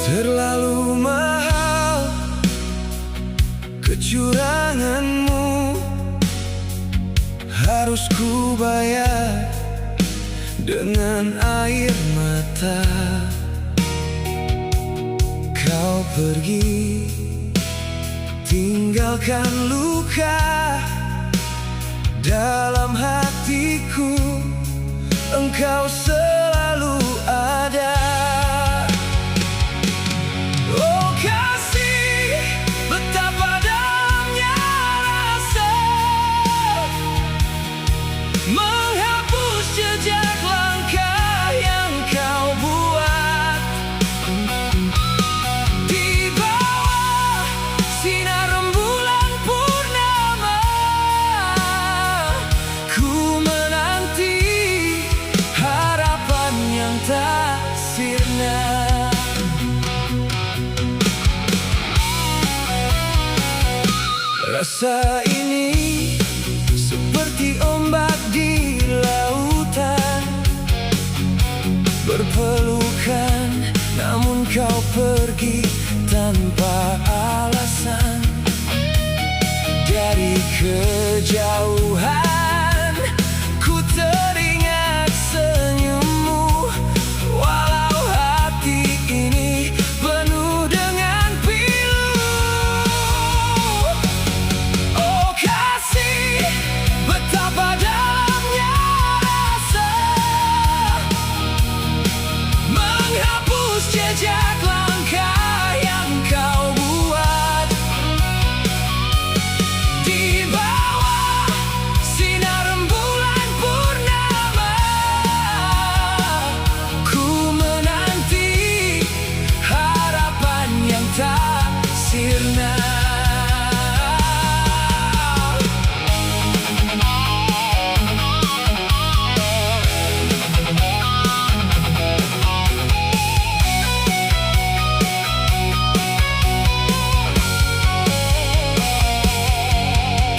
Terlalu mahal kecuranganmu, harus ku bayar dengan air mata. Kau pergi, tinggalkan luka dalam hatiku. Engkau selalu ada. Oh kasih, betapa dalamnya rasa menghapus jejak langkah yang kau buat. Di bawah sinar rembulan purnama, ku menanti harapan yang tak sirna. Rasa ini seperti ombak di lautan, berpelukan, namun kau pergi tanpa alasan. Dari kejauhan ku teringat senyummu, walau hati ini penuh dengan pilu. Oh kasih, betapa dalamnya rasa menghapus jejak langkah yang kau buat. Di bawah sinar rembulan purnama, ku menanti harapan yang tak sirna.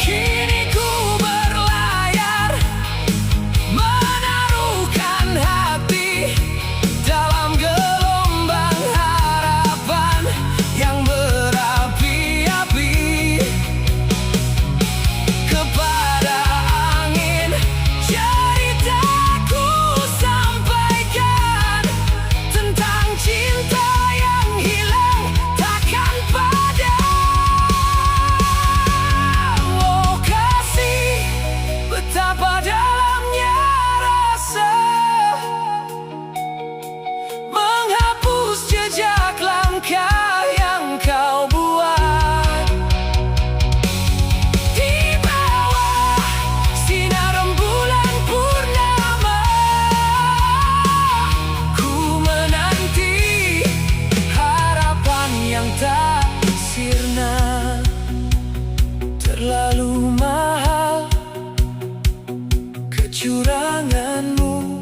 Kini ku berlayar, menaruhkan hati dalam gelombang harapan yang berapi-api. Kepada angin ceritaku sampaikan tentang cinta yang hilang takkan padam. Oh kasih, betapa dalamnya rasa menghapus jejak langkah yang kau buat. Di bawah sinar rembulan purnama, ku menanti harapan yang tak sirna. Terlalu mahal kecuranganmu,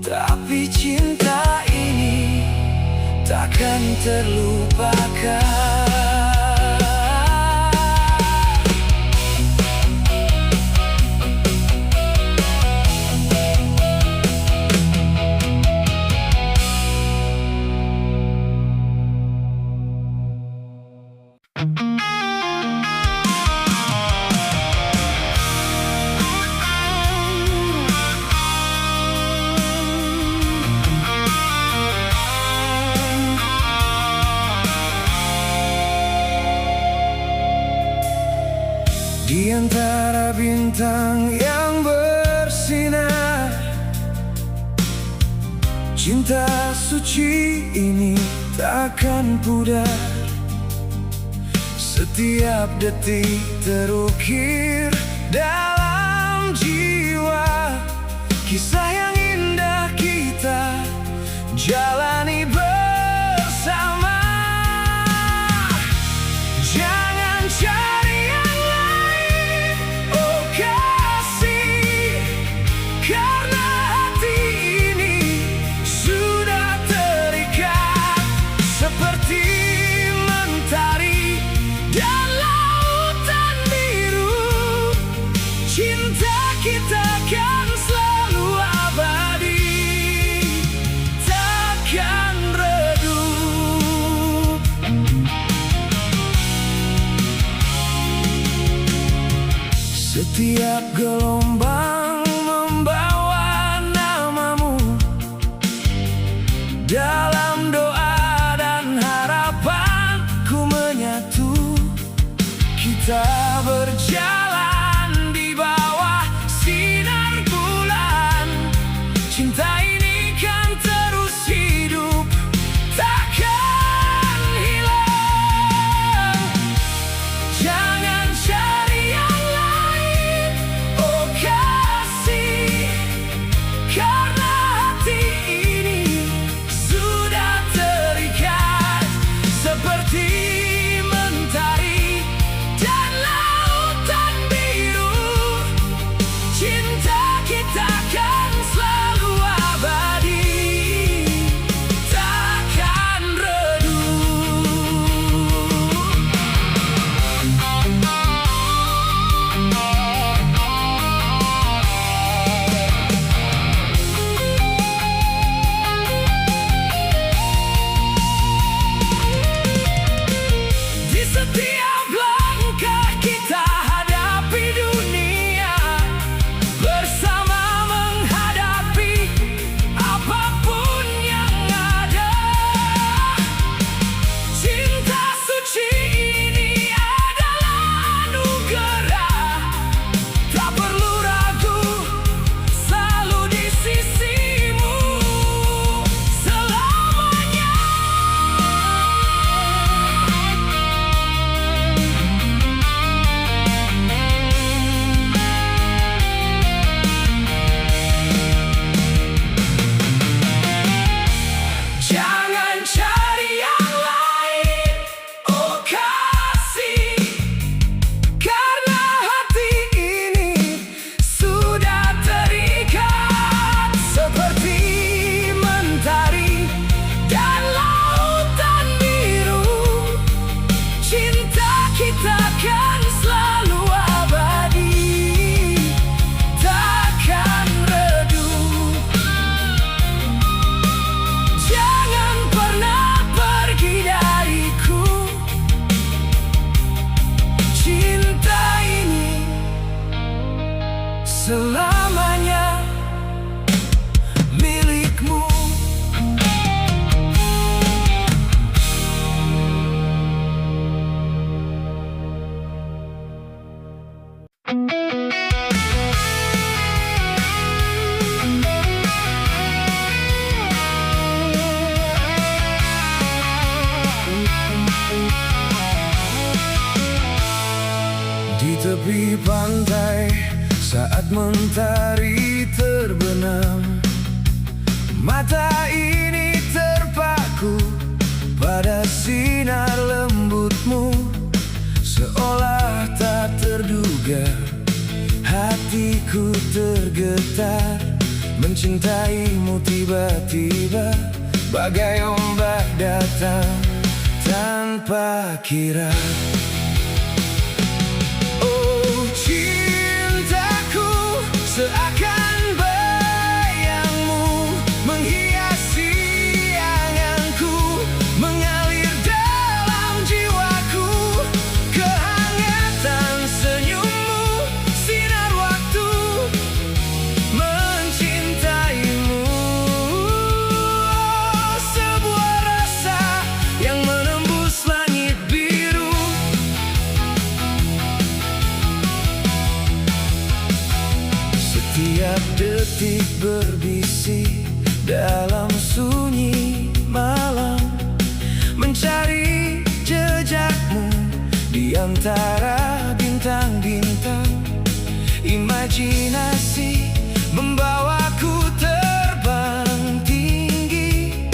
tapi cinta ini takkan terlupakan. Di antara bintang yang bersinar, cinta suci ini takkan pudar. Setiap detik terukir dalam jiwa, kisah yang indah kita jalani bersama. Jangan cari yang lain, oh kasih, karena hati ini sudah terikat seperti mentari dan lautan biru. Cinta kita kan selalu abadi, takkan Setiap gelombang membawa namamu dalam doa dan harapan ku menyatu. Kita berjalan di bawah sinar bulan. Cinta ini kan terus hidup, takkan hilang. Jangan cari yang lain, oh kasih, karena hati ini sudah terikat seperti mentari dan lautan biru. Cinta kita kan selalu abadi, takkan redup. Di setiap langkah kita hadapi dunia, bersama menghadapi apapun yang ada. Cinta suci ini adalah anugerah, tak perlu ragu, selalu di sisimu selamanya. Jangan cari yang lain, oh kasih, karena hati ini sudah terikat seperti mentari dan lautan biru. Cinta kita kan selalu abadi, takkan redup. Jangan pernah pergi dariku. Cinta ini selamanya milikmu. Di tepi pantai saat mentari terbenam, mata ini terpaku pada sinar lembutmu. Seolah tak terduga, hatiku tergetar mencintaimu tiba-tiba, bagai ombak datang tanpa kira. Oh cintaku, seakan bayangmu menghiasi anganku, mengalir dalam jiwaku. Kehangatan senyummu, sinar waktu mencintaimu. Sebuah rasa yang menembus langit biru. Setiap detik berbisik dalam sunyi malam, mencari jejakmu di antara bintang-bintang. Imajinasi membawaku terbang tinggi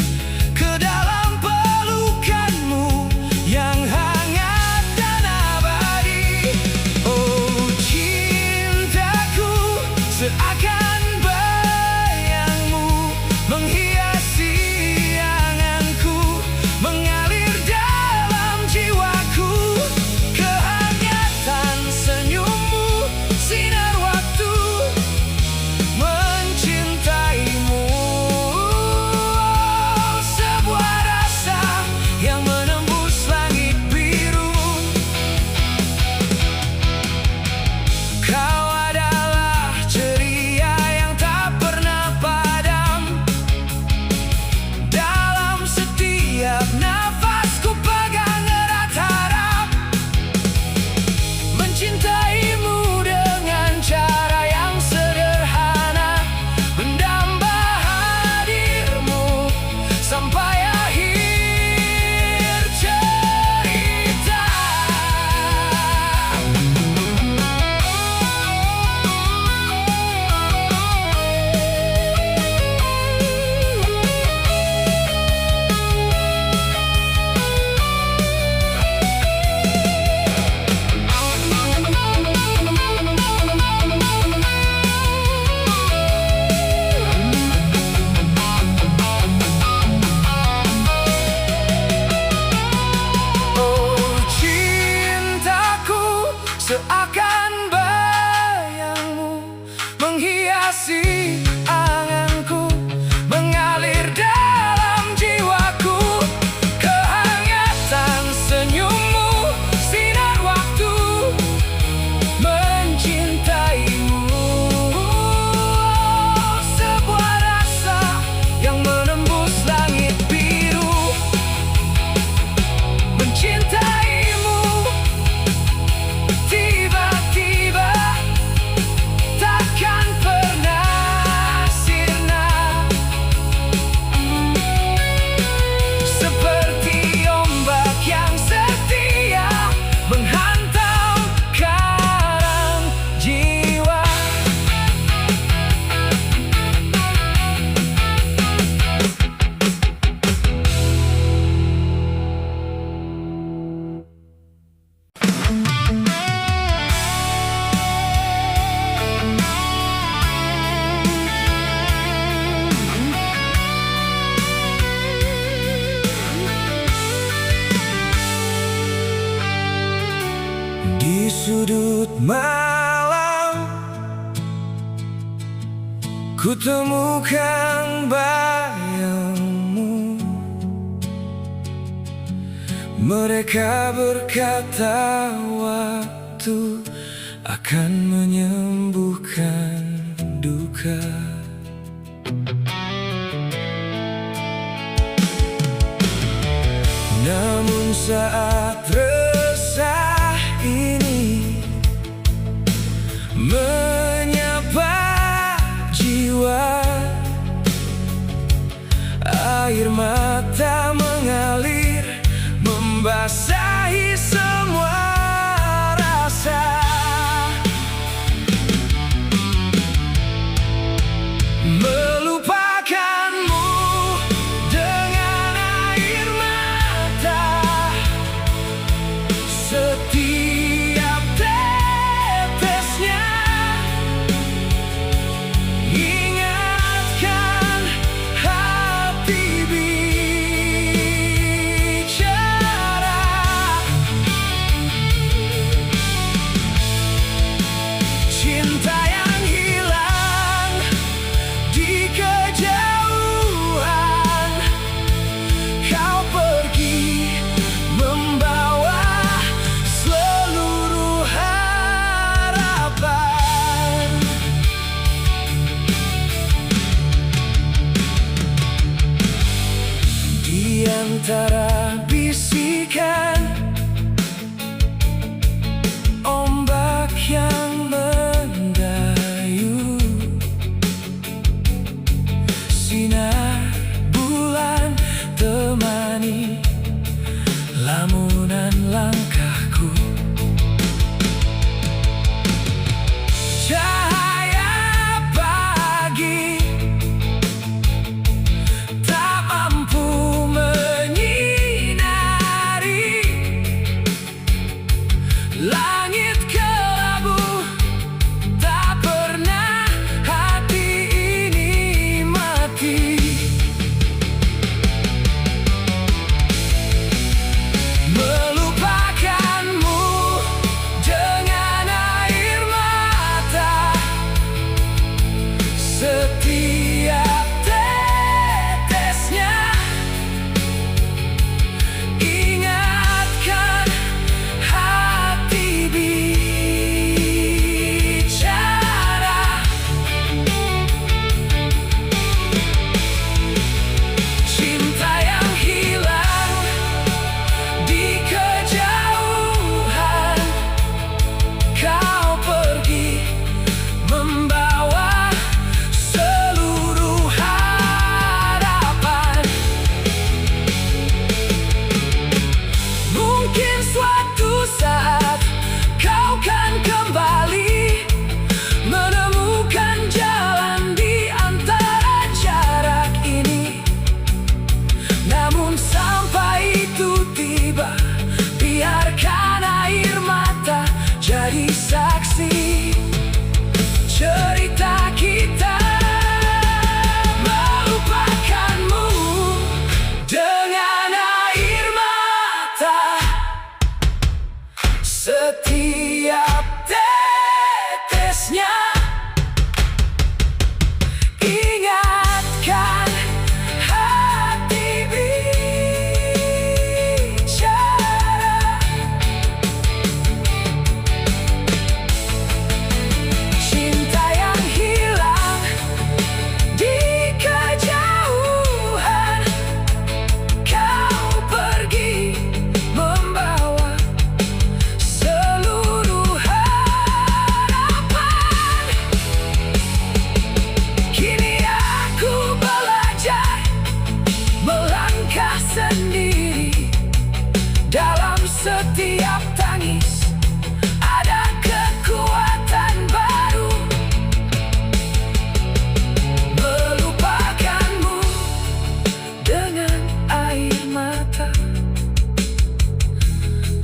ke dalam pelukanmu yang hangat dan abadi. Oh cintaku, seakan bayangmu menghiasi anganku, mengalir dalam jiwaku. Kehangatan sudut malam ku temukan bayangmu. Mereka berkata waktu akan menyembuhkan duka. Namun saat resah ini menyapa jiwa, air mata mengalir membasahi semua rasa. Melupakanmu dengan air mata, setiap tetesnya ingatkan hati bicara. Cinta yang hilang di kejauhan, kau pergi membawa seluruh harapan. Di antara bisikan ombak yang mendayu, sinar bulan temani lamunan langkahku. Cahaya pagi tak mampu menyinari langit kelabu, tak pernah hati ini mati. Melupakanmu dengan air mata, setiap tetesnya ingatkan hati bicara. Cinta yang hilang di kejauhan, kau pergi membawa seluruh harapan. Mungkin suatu saat kau kan kembali menemukan jalan di antara jarak ini. Namun sampai itu tiba, biarkan air mata jadi saksi cerita kita. Melupakanmu dengan air mata, setiap tetesnya ingatkan hati bicara. Cinta yang hilang di kejauhan, kau pergi membawa seluruh harapan. Kini aku belajar melangkah sendiri. Dalam setiap tangis ada kekuatan baru. Melupakanmu dengan air mata,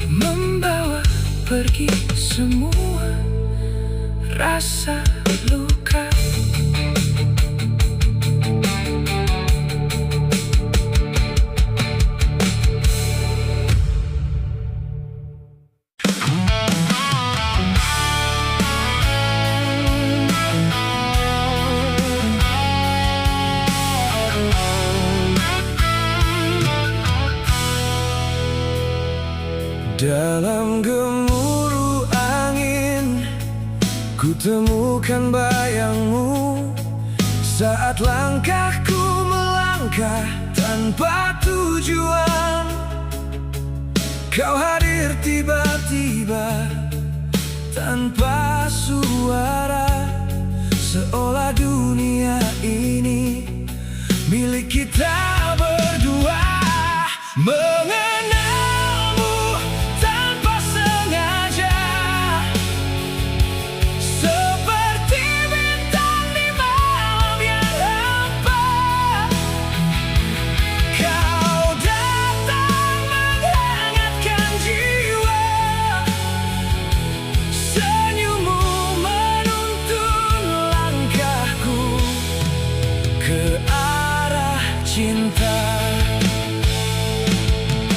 membawa pergi semua rasa luka. Dalam gemuruh angin, ku temukan bayangmu. Saat langkahku melangkah tanpa tujuan, kau hadir tiba-tiba tanpa suara, seolah dunia ini milik kita berdua. Mengenalmu tanpa sengaja, seperti bintang di malam yang hampa. Kau datang menghangatkan jiwa, senyummu menuntun langkahku ke arah cinta.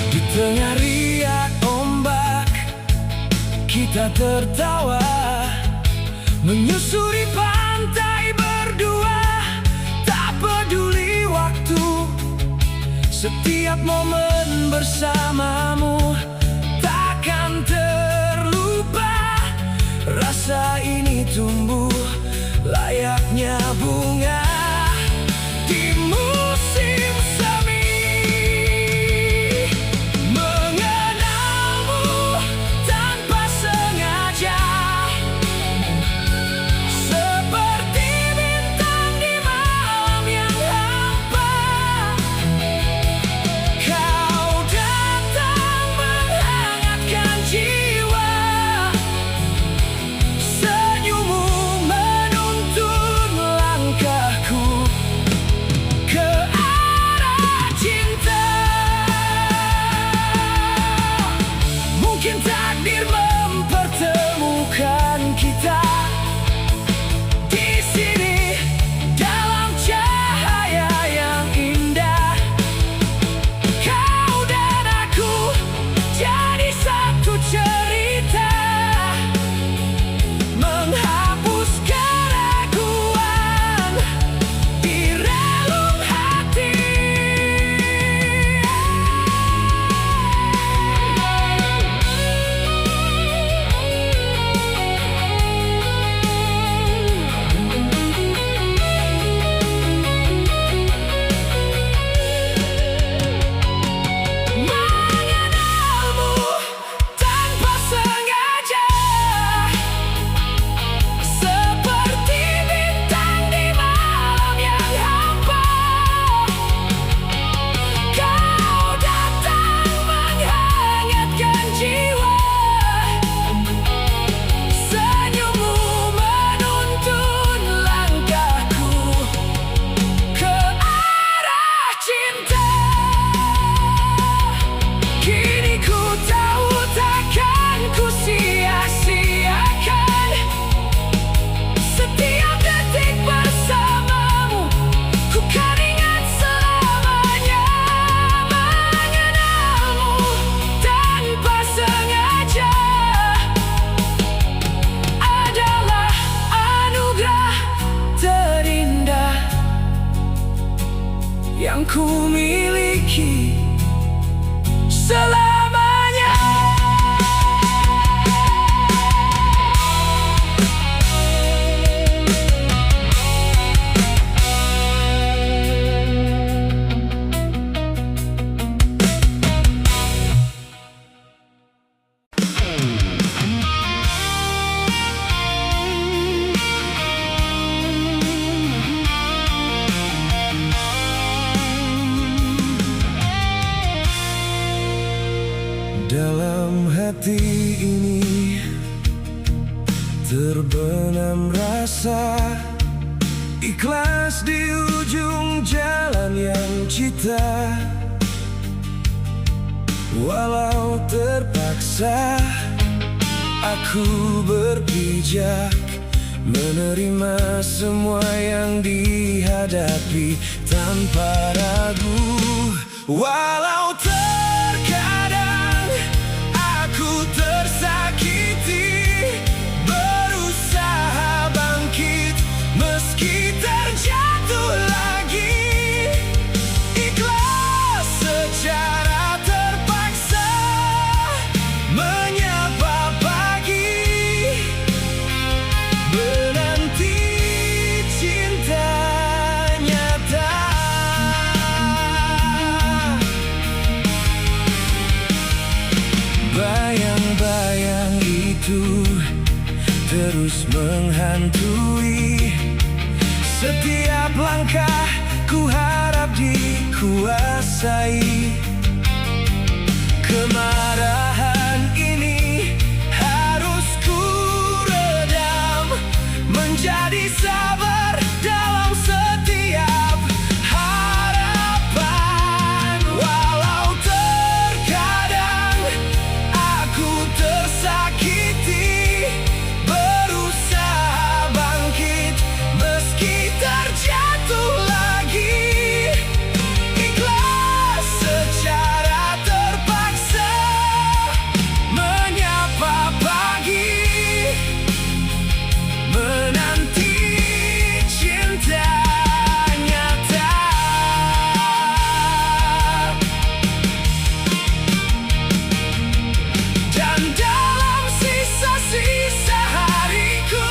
Di tengah riak ombak, kita tertawa, menyusuri pantai berdua, tak peduli waktu. Setiap momen bersamamu takkan terlupa. Rasa ini tumbuh layaknya bunga di musim semi. Mengenalmu tanpa sengaja, seperti bintang di malam yang hampa. Kau datang menghangatkan jiwa, senyummu menuntun langkahku ke arah cinta. Mungkin takdir mempertemukan kita di sini dalam cahaya yang indah. Kau dan aku jadi satu cerita, menghapus keraguan di relung hati. Mengenalmu tanpa sengaja, seperti bintang di malam yang hampa. Kau datang menghangatkan jiwa, senyummu menuntun langkahku ke arah cinta. Kini ku tahu takkan ku sia-siakan setiap detik bersamamu. Ku kan ingat selamanya. Mengenalmu tanpa sengaja adalah anugerah terindah yang ku miliki selamanya. Dalam hati ini terbenam rasa ikhlas di ujung jalan yang cita. Walau terpaksa aku berpijak, menerima semua yang dihadapi tanpa ragu. Walau terkadang aku tersakiti, berusaha bangkit meski terjatuh lagi. Ikhlas secara terpaksa itu terus menghantui setiap langkah. Ku harap dikuasai. Kemarahan ini harus ku redam, menjadi sabar dalam setiap harapan. Walau terkadang aku tersakiti, berusaha bangkit meski terjatuh lagi. Ikhlas secara terpaksa menyapa pagi, menanti cinta nyata. Dan dalam sisa-sisa hariku,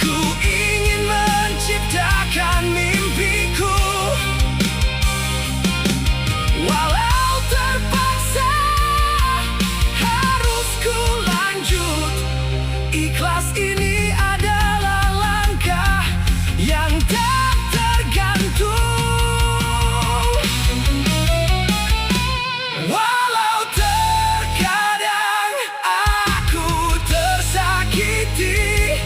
ku ingin menciptakan mimpiku. Walau terpaksa harus ku lanjut, ikhlas ini adalah langkah yang tak tergantung. Walau terkadang aku tersakiti,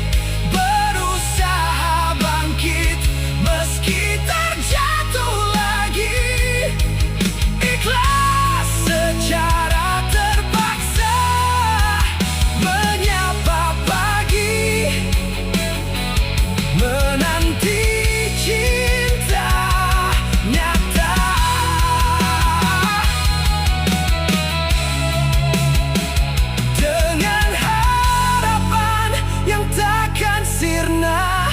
berusaha bangkit meski terjatuh lagi. Ikhlas secara terpaksa menyapa pagi, menanti cinta nyata. Dengan harapan yang takkan sirna,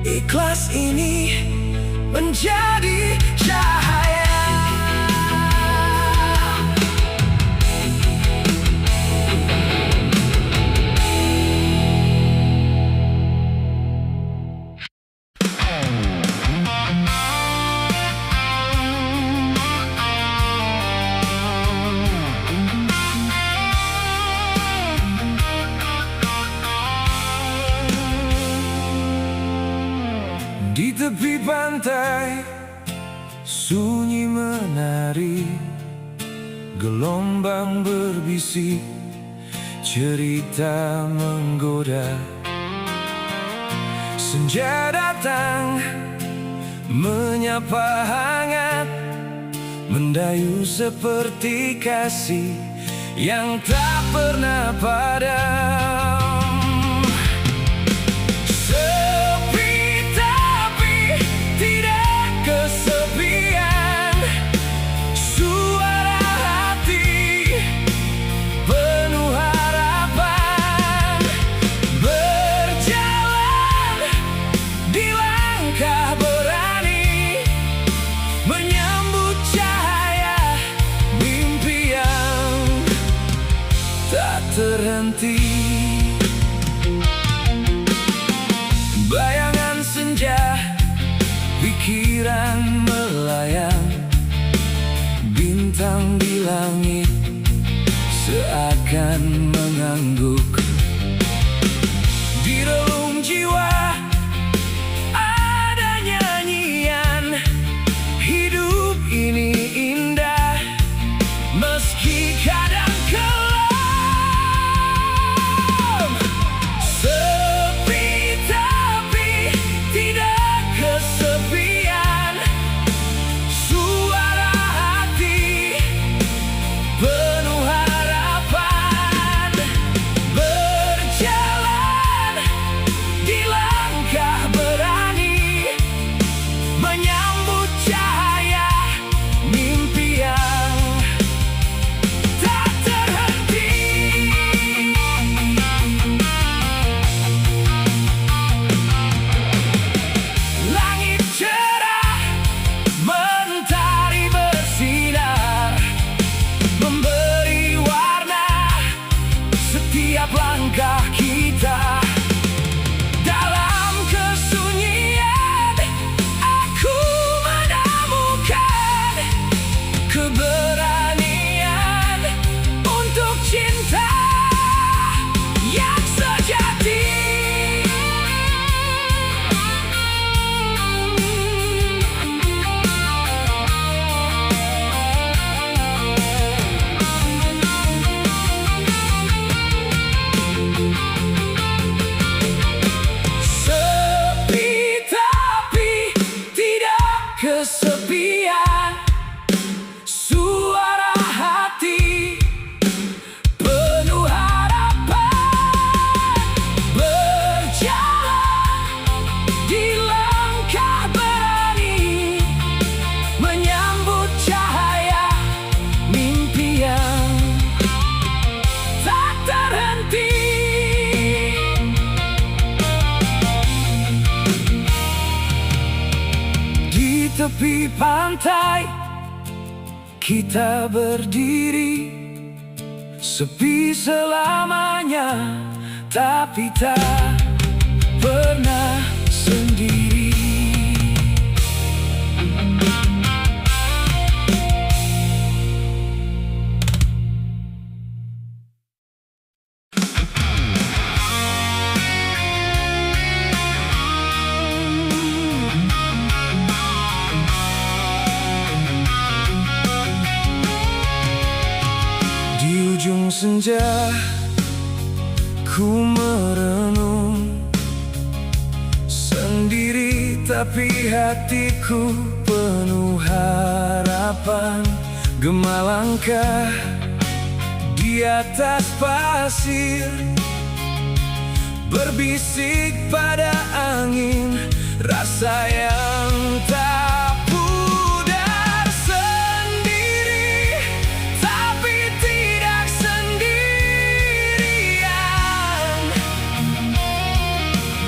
ikhlas ini menjadi cahaya. Di tepi pantai sunyi menari, gelombang berbisik, cerita menggoda. Senja datang menyapa hangat, mendayu seperti kasih yang tak pernah padam. Sepi tapi tidak kesepian, suara hati penuh harapan. Berjalan di langkah berani, menyambut cahaya mimpi yang tak terhenti. Bayangan senja, pikiran melayang, bintang di langit seakan mengangguk. Di relung jiwa ada nyanyian, hidup ini indah meski kadang kelam. Sepi tapi tidak kesepian, kesepian, suara hati penuh harapan, berjalan di langkah berani, menyambut cahaya mimpi yang tak terhenti. Di tepi pantai kita berdiri, sepi selamanya, tapi tak pernah sendiri. Di ujung senja ku merenung sendiri, tapi hatiku penuh harapan. Gema langkah di atas pasir, berbisik pada angin, rasa yang tak pudar. Sendiri tapi tidak sendirian,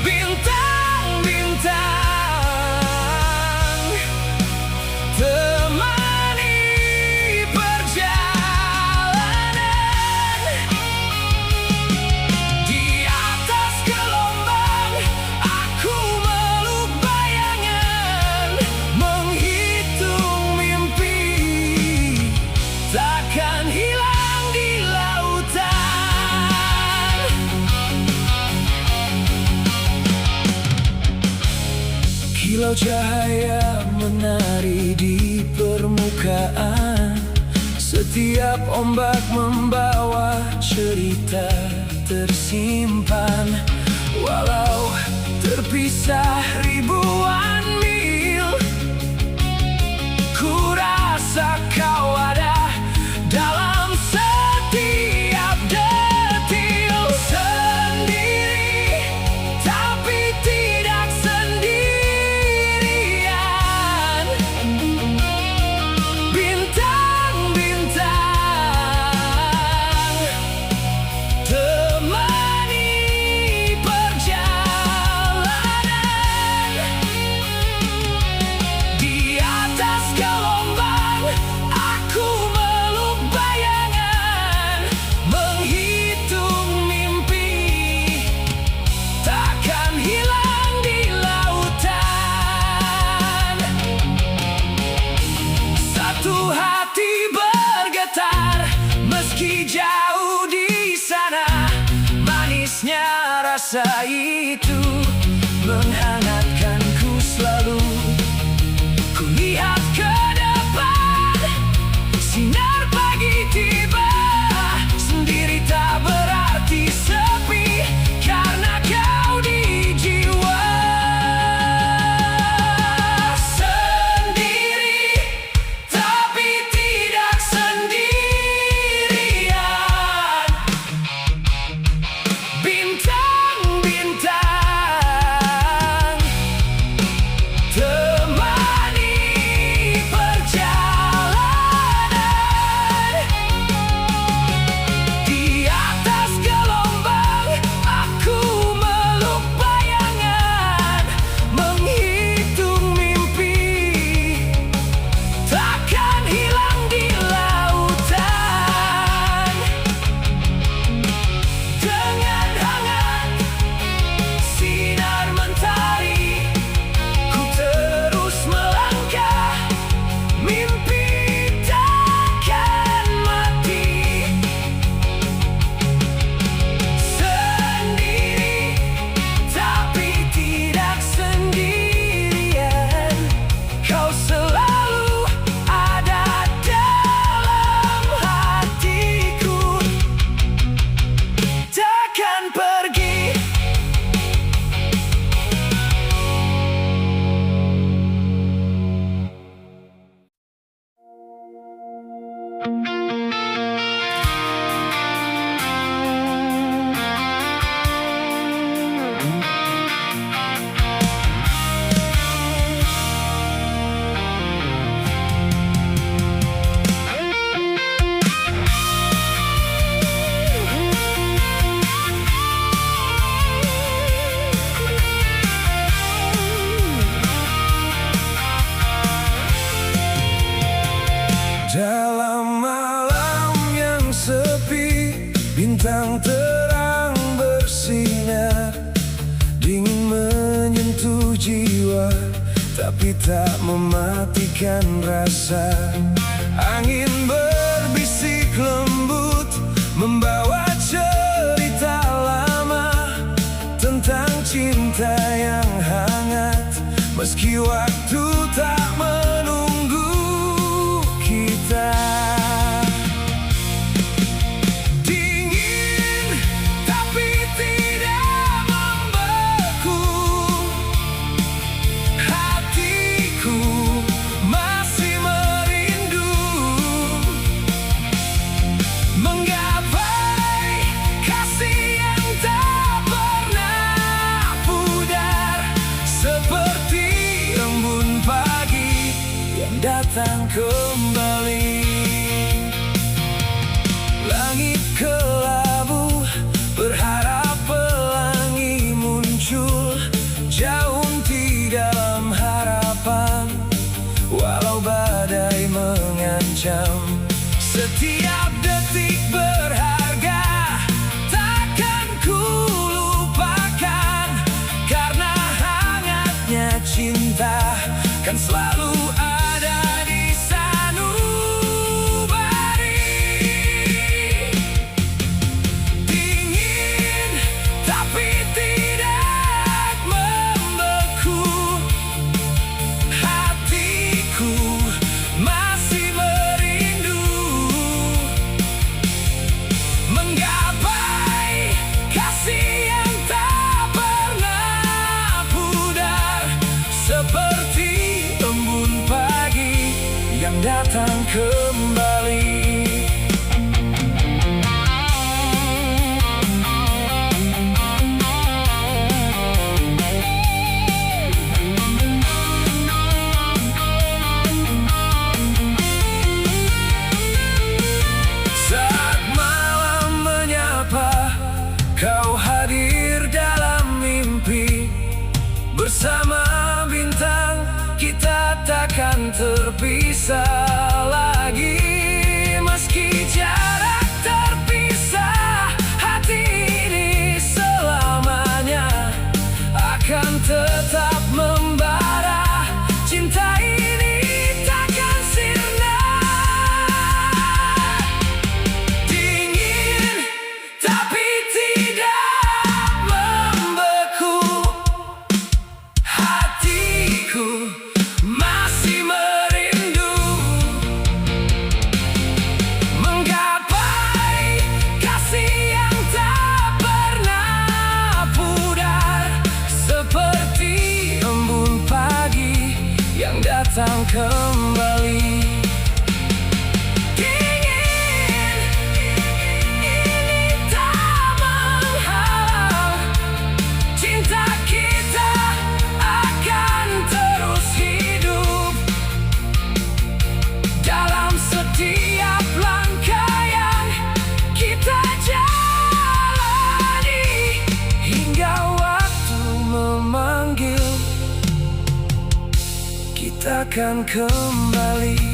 bintang-bintang temani perjalanan. Di atas gelombang aku meluk bayangan, menghitung mimpi takkan hilang di lautan. Kilau cahaya menari di permukaan, setiap ombak membawa cerita tersimpan. Walau terpisah ribuan mil, ku rasa kau ada dalam setiap detil. Sendiri tapi tidak sendirian, bintang-bintang temani perjalanan. Di atas gelombang aku meluk bayangan, menghitung mimpi takkan hilang di lautan. Satu hati bergetar meski jauh di sana, manisnya rasa itu menghangatkanku selalu. Ku lihat ke depan, sinar pagi tiba, sendiri tak berarti sepi, karena kau di jiwa. Sendiri tapi Dalam malam yang sepi, bintang terang bersinar, dingin menyentuh jiwa, tapi tak mematikan rasa. Angin berbisik lembut, membawa cerita lama tentang cinta yang hangat, meski waktu tak menunggu kita. Dingin tapi tidak membeku, hatiku masih merindu menggapai kasih yang tak pernah pudar, seperti embun pagi yang datang kembali. Langit kelabu, berharap pelangi muncul, jauh di dalam harapan, walau badai mengancam. Setiap detik berharga, takkan ku lupakan, karena hangatnya cinta kan selalu ada di sanubari. Dingin tapi tidak membeku, hatiku masih merindu menggapai kasih yang tak pernah pudar, seperti embun pagi yang datang kembali. Saat malam menyapa, kau hadir dalam mimpi. Bersama bintang, kita takkan terpisah lagi. Meski jarak terpisah, hati ini selamanya akan tetap membara. Cinta ini takkan sirna. Dingin tapi tidak membeku, hatiku masih merindu menggapai kasih yang tak pernah pudar, seperti embun pagi yang datang kembali. Dingin ini tak menghalang, cinta kita akan terus hidup dalam setiap langkah yang kita jalani, hingga waktu memanggil, kita akan kembali.